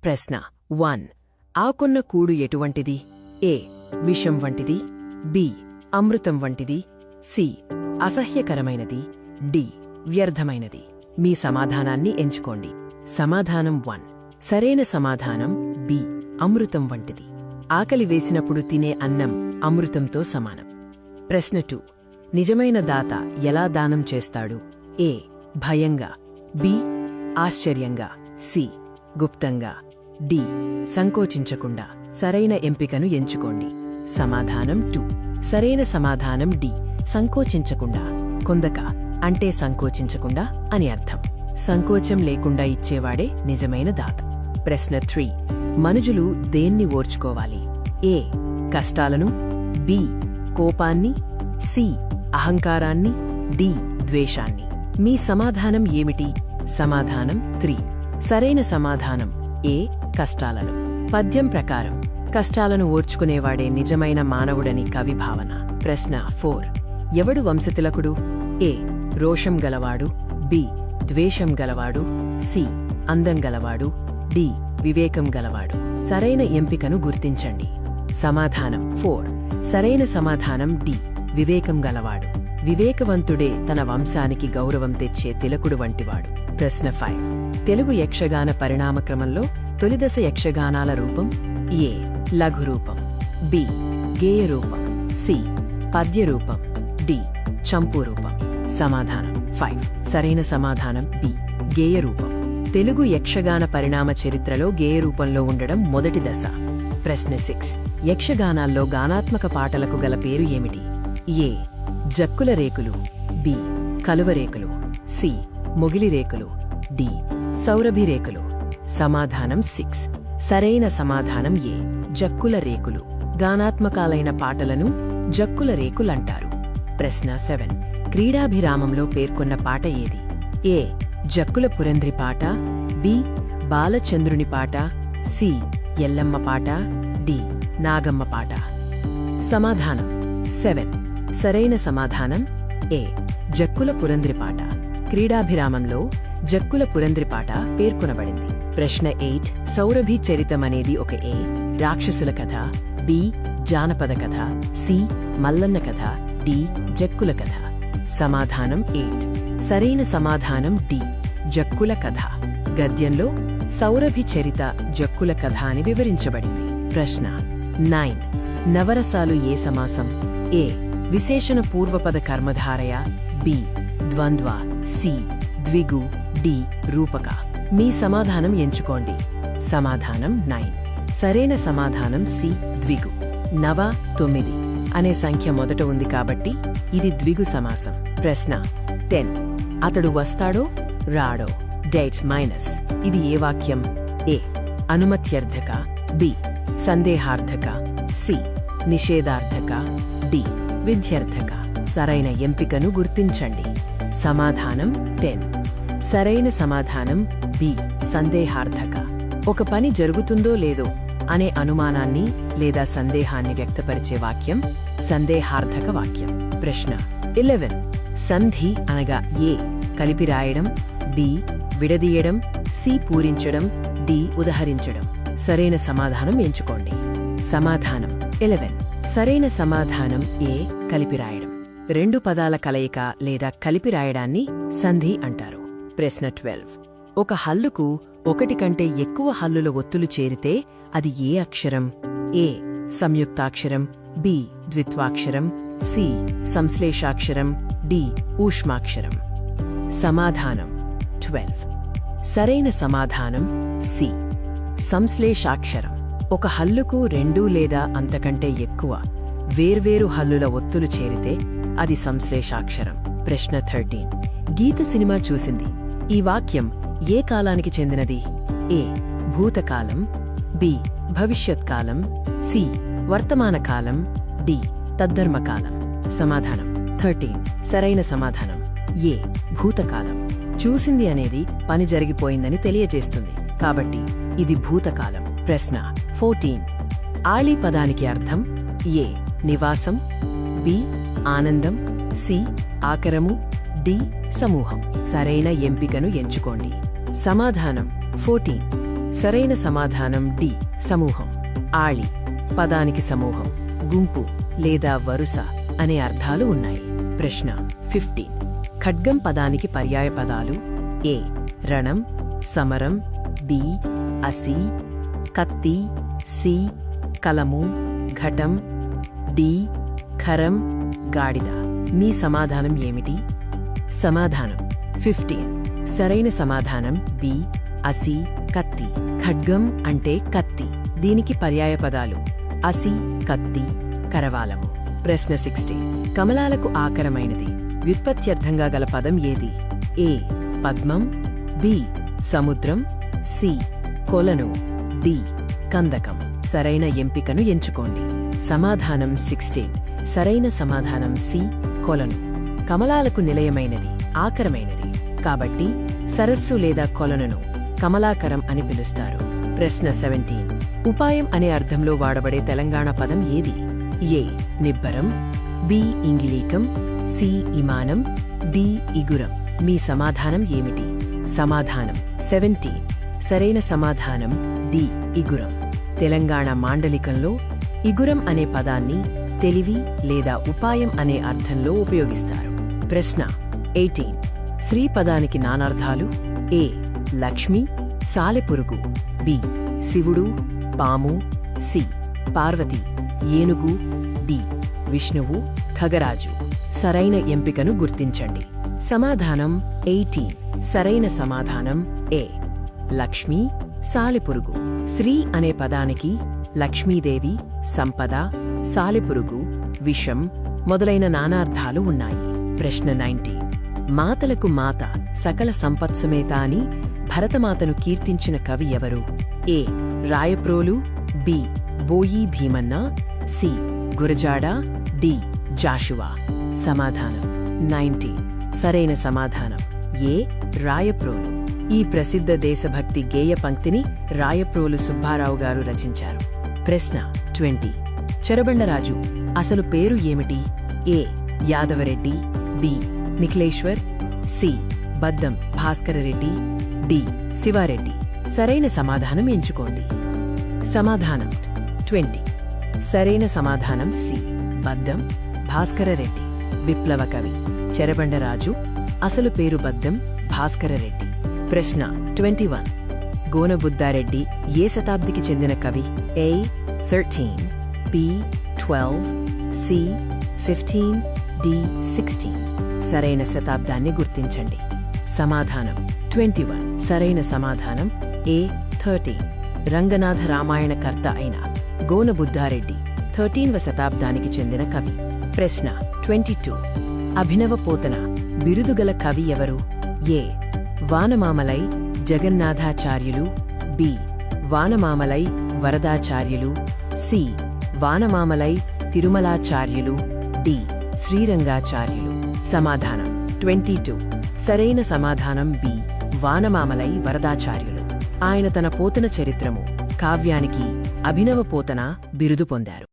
ప్రశ్న 1. ఆకొన్న కూడు ఎటువంటిది? ఏ. విషం వంటిది. బి. అమృతం వంటిది. సి. అసహ్యకరమైనది. డి. వ్యర్థమైనది. మీ సమాధానాన్ని ఎంచుకోండి. సమాధానం 1. సరైన సమాధానం బి. అమృతం వంటిది. ఆకలి వేసినప్పుడు తినే అన్నం అమృతంతో సమానం. ప్రశ్న 2. నిజమైన దాత ఎలా దానం చేస్తాడు? ఏ. భయంగా. బి. ఆశ్చర్యంగా. సి. గుప్తంగా. డి. సంకోచించకుండా. సరైన ఎంపికను ఎంచుకోండి. సమాధానం 2. సరైన సమాధానం డి. సంకోచించకుండా. కొందక అంటే సంకోచించకుండా అని అర్థం. సంకోచం లేకుండా ఇచ్చేవాడే నిజమైన దాత. ప్రశ్న 3. మనుజులు దేన్ని ఓర్చుకోవాలి? ఏ. కష్టాలను. బి. కోపాన్ని. సి. అహంకారాన్ని. డి. ద్వేషాన్ని. మీ సమాధానం ఏమిటి? సమాధానం 3. సరైన సమాధానం ఏ. కష్టాలను. పద్యం ప్రకారం కష్టాలను ఓర్చుకునేవాడే నిజమైన మానవుడని కవి భావన. ప్రశ్న 4. ఎవడు వంశతిలకుడు? ఏ. రోషం గలవాడు. బి. ద్వేషం గలవాడు. సి. అందం గలవాడు. డి. వివేకం గలవాడు. సరైన ఎంపికను గుర్తించండి. సమాధానం 4. సరైన సమాధానం డి. వివేకం గలవాడు. వివేకవంతుడే తన వంశానికి గౌరవం తెచ్చే తిలకుడు వంటివాడు. ప్రశ్న 5. తెలుగు యక్షగాన పరిణామక్రమంలో తొలిదశ యక్షగానాల రూపం? ఏ. లఘురూపం. బి. గేయరూపం. సి. పద్యరూపం. డి. చంపూరూపం. సమాధానం 5. సరైన సమాధానం బి. గేయరూపం. తెలుగు యక్షగాన పరిణామ చరిత్రలో గేయరూపంలో ఉండడం మొదటి దశ. ప్రశ్న 6. యక్షగానాల్లో గానాత్మక పాటలకు గల పేరు ఏమిటి? ఏ. జక్కుల రేకులు. బి. కలువరేకులు. సి. మొగిలి రేకులు. డి. సౌరభి రేకులు. సమాధానం 6. సరైన సమాధానం ఏ. జక్కుల రేకులు. గానాత్మకాలైన పాటలను జక్కుల రేకులంటారు. ప్రశ్న 7. క్రీడాభిరామంలో పేర్కొన్న పాట ఏది? ఏ. జక్కుల పురంధ్రి పాట. బి. బాలచంద్రుని పాట. సి. ఎల్లమ్మ పాట. డి. నాగమ్మ పాట. సమాధానం 7. సరైన సమాధానం ఏ. జక్కుల పురంధ్రి పాట. క్రీడాభిరామంలో జక్కుల పురంధ్రి పాట పేర్కొనబడింది. ప్రశ్న 8. సౌరభి చరితమనేది ఒక ఏ. రాక్షసుల కథ. బి. జానపద కథ. సి. మల్లన్న కథ. డి. జక్కుల కథ. సమాధానం 8. సరైన సమాధానం డి. జక్కుల కథ. గద్యంలో సౌరభి చరిత జక్కుల కథ అని వివరించబడింది. ప్రశ్న 9. నవరసాలు ఏ సమాసం? ఏ. విశేషణ పూర్వపద కర్మధారయ. బి. ద్వంద్వ. సి. ద్విగు. డి. రూపక. మీ సమాధానం ఎంచుకోండి. సమాధానం 9. సరైన సమాధానం సి. ద్విగు. నవ 9 అనే సంఖ్య మొదట ఉంది కాబట్టి ఇది ద్విగు సమాసం. ప్రశ్న 10. అతడు వస్తాడో రాడో. Dates minus. ఇది ఏ వాక్యం? ఏ. అనుమత్యర్థక. బి. సందేహార్థక. సి. నిషేధార్థక. డి. విద్యార్థక. సరైన ఎంపికను గుర్తించండి. సమాధానం 10. సరైన సమాధానం బి. సందేహార్థక. ఒక పని జరుగుతుందో లేదో అనే అనుమానాన్ని లేదా సందేహాన్ని వ్యక్తపరిచే వాక్యం సందేహార్థక వాక్యం. ప్రశ్న 11. సంధి అనగా ఏ. కలిపి రాయడం. బి. విడదీయడం. సి. పూరించడం. డి. ఉదహరించడం. సరైన సమాధానం ఎంచుకోండి. సమాధానం 11. సరైన సమాధానం ఏ. కలిపి రాయడం. రెండు పదాల కలయిక లేదా కలిపి రాయడాన్ని సంధి అంటారు. ప్రశ్న 12. ఒక హల్లుకు ఒకటి కంటే ఎక్కువ హల్లుల ఒత్తులు చేరితే అది ఏ అక్షరం? ఏ. సంయుక్తాక్షరం. బి. ద్విత్వాక్షరం. సి. సంశ్లేషాక్షరం. డి. ఊష్మాక్షరం. సమాధానం 12. సరైన సమాధానం సి. సంశ్లేషాక్షరం. ఒక హల్లుకు 2 లేదా అంతకంటే ఎక్కువ వేర్వేరు హల్లుల ఒత్తులు చేరితే అది సంశ్లేషాక్షరం. ప్రశ్న 13. గీత సినిమా చూసింది. ఈ వాక్యం ఏ కాలానికి చెందినది? ఏ. భూతకాలం. బి. భవిష్యత్కాలం. సి. వర్తమానకాలం. డి. తద్ధర్మకాలం. సమాధానం 13. సరైన సమాధానం ఏ. భూతకాలం. చూసింది అనేది పని జరిగిపోయిందని తెలియజేస్తుంది కాబట్టి ఇది భూతకాలం. ప్రశ్న 14. ఆళి పదానికి అర్థం? ఏ. నివాసం. బి. ఆనందం. సి. ఆకరము. డి. సమూహం. సరైన ఎంపికను ఎంచుకోండి. సమాధానం 14. సరైన సమాధానం డి సమూహం. ఆళి పదానికి సమూహం, గుంపు లేదా వరుస అనే అర్థాలు ఉన్నాయి. ప్రశ్న 15. ఖడ్గం పదానికి పర్యాయ పదాలు: ఏ రణం, సమరం, బి అసి, కత్తి, సి కలము, ఘటం, డి ఖరం, గాడిద. మీ సమాధానం ఏమిటి? సమాధానం 15. సరైన సమాధానం బి అసి, కత్తి. ఖడ్గం అంటే కత్తి. దీనికి పర్యాయ పదాలు అసి, కత్తి, కరవాలము. ప్రశ్న 16. కమలాలకు ఆకరమైనది వ్యుత్పత్త్యర్థంగా గల పదం ఏది? ఏ పద్మం, బి సముద్రం, సి కొలను, డి కందకం. సరైన ఎంపికను ఎంచుకోండి. సమాధానం 16. సరైన సమాధానం సి కొలను. కమలాలకు నిలయమైనది, ఆకరమైనది కాబట్టి సరస్సు లేదా కొలనును కమలాకరం అని పిలుస్తారు. ప్రశ్న 17. ఉపాయం అనే అర్థంలో వాడబడే తెలంగాణ పదం ఏది? ఏ నిబ్బరం, బి ఇంగిలీకం, సి ఇమానం, డి ఇగురం. మీ సమాధానం ఏమిటి? సమాధానం 17. సరైన సమాధానం డి ఇగురం. తెలంగాణ మాండలికంలో ఇగురం అనే పదాన్ని తెలివి లేదా ఉపాయం అనే అర్థంలో ఉపయోగిస్తారు. ప్రశ్న 18. శ్రీ పదానికి నానార్థాలు: ఏ లక్ష్మి, సాలెపురుగు, బి శివుడు, పాము, సి పార్వతి, ఏనుగు, డి విష్ణువు, ఖగరాజు. సరైన ఎంపికను గుర్తించండి. సమాధానం 18. సరైన సమాధానం ఏ లక్ష్మి, సాలెపురుగు. శ్రీ అనే పదానికి లక్ష్మీదేవి, సంపద, సాలెపురుగు, విషం మొదలైన నానార్థాలు ఉన్నాయి. ప్రశ్న 19. మాతలకు మాత సకల సంపత్సమేత అని భరతమాతను కీర్తించిన కవి ఎవరు? ఏ రాయప్రోలు, బి బోయి భీమన్న, సి గురజాడ, డి జాషువా. సమాధానం 19. సరైన సమాధానం ఏ రాయప్రోలు. ఈ ప్రసిద్ధ దేశభక్తి గేయ పంక్తిని రాయప్రోలు సుబ్బారావు గారు రచించారు. ప్రశ్న 20. చెరబండరాజు అసలు పేరు ఏమిటి? ఏ యాదవరెడ్డి, బి నిఖిలేశ్వర్, సి బద్దం భాస్కరరెడ్డి, డి శివారెడ్డి. సరైన సమాధానం ఎంచుకోండి. సమాధానం 20. సరైన సమాధానం సి బద్దం భాస్కరరెడ్డి. విప్లవ కవి చెరబండరాజు అసలు పేరు బద్దం భాస్కరరెడ్డి. ప్రశ్న 21. గోనబుద్దారెడ్డి ఏ శతాబ్దికి చెందిన కవి? ఏ 13, బి 12, సి 15, డి 16. సరైన శతాబ్దాన్ని గుర్తించండి. సమాధానం 21. సరైన సమాధానం ఏ 13. రంగనాథ రామాయణ కర్త అయిన గోనబుద్దారెడ్డి 13వ శతాబ్దానికి చెందిన కవి. ప్రశ్న 22. అభినవ పోతన బిరుదుగల కవి ఎవరు? A Vanamamalai Jagannathacharyulu, B Vanamamalai Varadacharyulu, C Vanamamalai Tirumalacharyulu, D Srirangacharyulu. సమాధానం 22. సరైన సమాధానం బి వానమామలై వరదాచార్యులు. ఆయన తన పోతన చరిత్రము కావ్యానికి అభినవ పోతన బిరుదు పొందారు.